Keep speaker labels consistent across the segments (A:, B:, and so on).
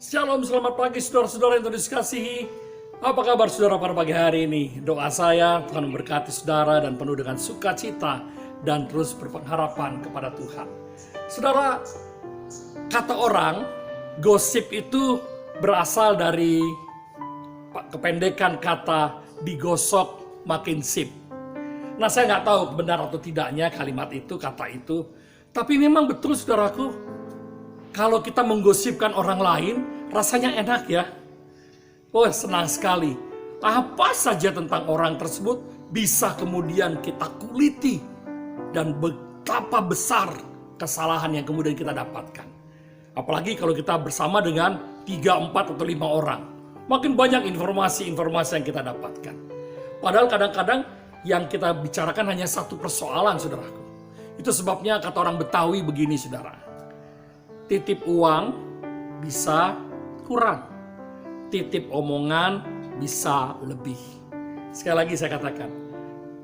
A: Shalom, selamat pagi saudara-saudara yang terkasihi. Apa kabar saudara pada pagi hari ini? Doa saya Tuhan memberkati saudara dan penuh dengan sukacita dan terus berpengharapan kepada Tuhan. Saudara, kata orang, gosip itu berasal dari kependekan kata digosok makin sip. Nah, saya nggak tahu benar atau tidaknya kalimat itu, kata itu. Tapi memang betul saudaraku, kalau kita menggosipkan orang lain, rasanya enak ya. Oh, senang sekali. Apa saja tentang orang tersebut bisa kemudian kita kuliti. Dan betapa besar kesalahan yang kemudian kita dapatkan. Apalagi kalau kita bersama dengan 3, 4, atau 5 orang. Makin banyak informasi-informasi yang kita dapatkan. Padahal kadang-kadang yang kita bicarakan hanya satu persoalan, saudaraku. Itu sebabnya kata orang Betawi begini, saudara. Titip uang bisa kurang, titip omongan bisa lebih. Sekali lagi saya katakan,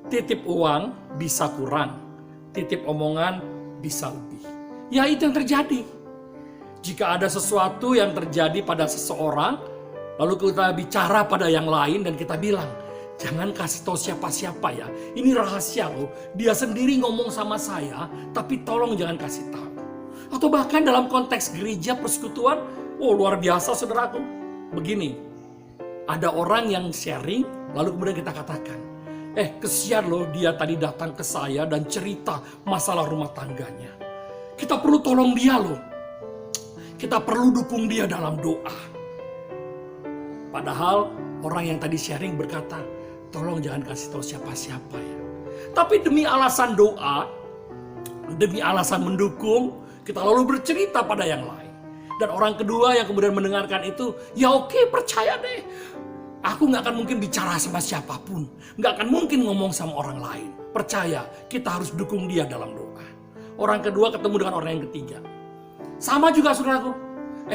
A: titip uang bisa kurang, titip omongan bisa lebih. Ya, itu yang terjadi. Jika ada sesuatu yang terjadi pada seseorang, lalu kita bicara pada yang lain dan kita bilang, jangan kasih tahu siapa-siapa ya, ini rahasia loh, dia sendiri ngomong sama saya, tapi tolong jangan kasih tahu. Atau bahkan dalam konteks gereja persekutuan, oh luar biasa saudaraku. Begini, ada orang yang sharing, lalu kemudian kita katakan, kesian loh dia tadi datang ke saya dan cerita masalah rumah tangganya. Kita perlu tolong dia loh. Kita perlu dukung dia dalam doa. Padahal orang yang tadi sharing berkata, tolong jangan kasih tahu siapa-siapa ya. Tapi demi alasan doa, demi alasan mendukung, kita lalu bercerita pada yang lain. Dan orang kedua yang kemudian mendengarkan itu, ya oke, percaya deh. Aku gak akan mungkin bicara sama siapapun. Gak akan mungkin ngomong sama orang lain. Percaya, kita harus dukung dia dalam doa. Orang kedua ketemu dengan orang yang ketiga. Sama juga saudaraku.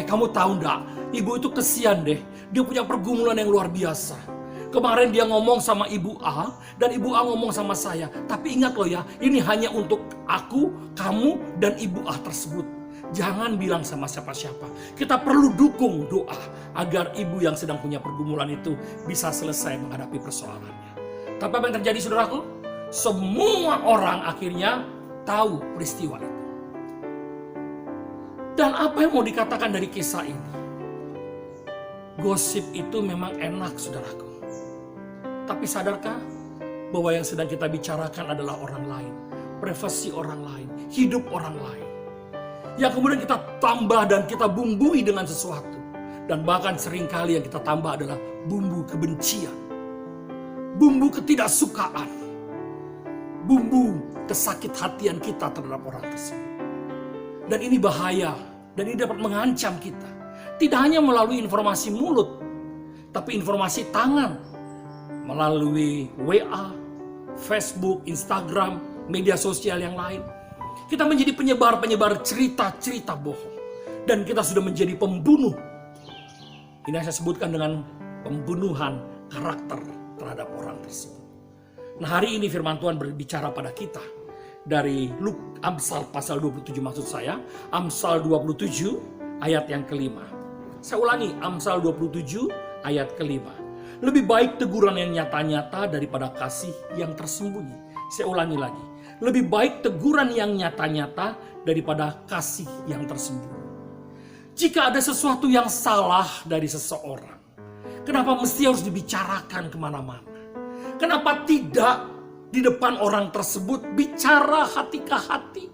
A: Kamu tahu gak, ibu itu kesian deh. Dia punya pergumulan yang luar biasa. Kemarin dia ngomong sama ibu A, dan ibu A ngomong sama saya. Tapi ingat loh ya, ini hanya untuk aku, kamu, dan ibu A tersebut. Jangan bilang sama siapa-siapa. Kita perlu dukung doa agar ibu yang sedang punya pergumulan itu bisa selesai menghadapi persoalannya. Tapi apa yang terjadi saudaraku? Semua orang akhirnya tahu peristiwa itu. Dan apa yang mau dikatakan dari kisah ini? Gosip itu memang enak saudaraku. Tapi sadarkah bahwa yang sedang kita bicarakan adalah orang lain, privasi orang lain, hidup orang lain. Yang kemudian kita tambah dan kita bumbui dengan sesuatu. Dan bahkan seringkali yang kita tambah adalah bumbu kebencian, bumbu ketidaksukaan, bumbu kesakit-hatian kita terhadap orang tersebut. Dan ini bahaya, dan ini dapat mengancam kita. Tidak hanya melalui informasi mulut, tapi informasi tangan. Melalui WA, Facebook, Instagram, media sosial yang lain. Kita menjadi penyebar-penyebar cerita-cerita bohong. Dan kita sudah menjadi pembunuh. Ini yang saya sebutkan dengan pembunuhan karakter terhadap orang tersebut. Nah, hari ini firman Tuhan berbicara pada kita. Dari Amsal pasal 27 maksud saya. Amsal 27 ayat yang kelima. Saya ulangi, Amsal 27 ayat kelima. Lebih baik teguran yang nyata-nyata daripada kasih yang tersembunyi. Saya ulangi lagi. Lebih baik teguran yang nyata-nyata daripada kasih yang tersembunyi. Jika ada sesuatu yang salah dari seseorang, kenapa mesti harus dibicarakan kemana-mana? Kenapa tidak di depan orang tersebut bicara hati ke hati?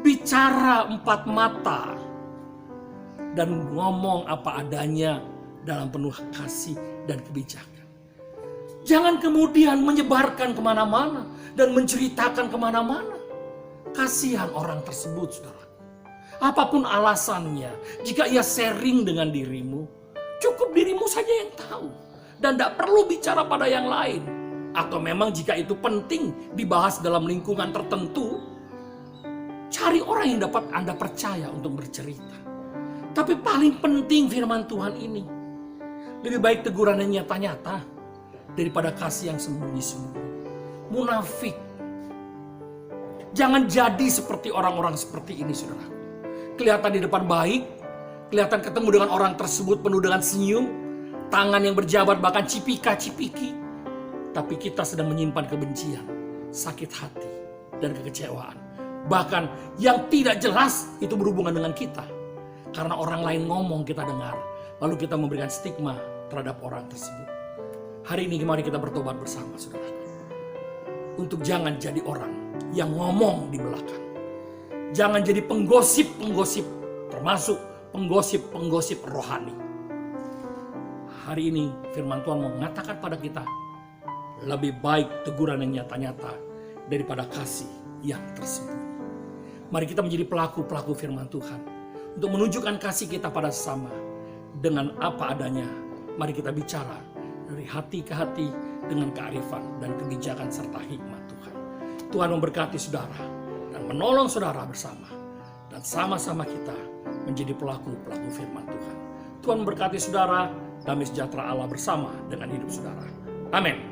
A: Bicara 4 mata. Dan ngomong apa adanya dalam penuh kasih dan kebijakan. Jangan kemudian menyebarkan kemana-mana dan menceritakan kemana-mana. Kasihan orang tersebut, saudara. Apapun alasannya, jika ia sharing dengan dirimu, cukup dirimu saja yang tahu. Dan tidak perlu bicara pada yang lain. Atau memang jika itu penting dibahas dalam lingkungan tertentu, cari orang yang dapat Anda percaya untuk bercerita. Tapi paling penting firman Tuhan ini. Lebih baik teguran yang nyata-nyata daripada kasih yang sembunyi-sembunyi. Munafik. Jangan jadi seperti orang-orang seperti ini, saudara. Kelihatan di depan baik, kelihatan ketemu dengan orang tersebut penuh dengan senyum, tangan yang berjabat bahkan cipika-cipiki. Tapi kita sedang menyimpan kebencian, sakit hati, dan kekecewaan. Bahkan yang tidak jelas itu berhubungan dengan kita. Karena orang lain ngomong kita dengar, lalu kita memberikan stigma terhadap orang tersebut. Hari ini mari kita bertobat bersama, saudara. Untuk jangan jadi orang yang ngomong di belakang. Jangan jadi penggosip-penggosip, termasuk penggosip-penggosip rohani. Hari ini firman Tuhan mengatakan pada kita, lebih baik teguran yang nyata-nyata daripada kasih yang tersembunyi. Mari kita menjadi pelaku-pelaku firman Tuhan untuk menunjukkan kasih kita pada sesama dengan apa adanya. Mari kita bicara dari hati ke hati dengan kearifan dan kebijakan serta hikmat Tuhan. Tuhan memberkati saudara dan menolong saudara bersama, dan sama-sama kita menjadi pelaku-pelaku firman Tuhan. Tuhan memberkati saudara, damai sejahtera Allah bersama dengan hidup saudara. Amin.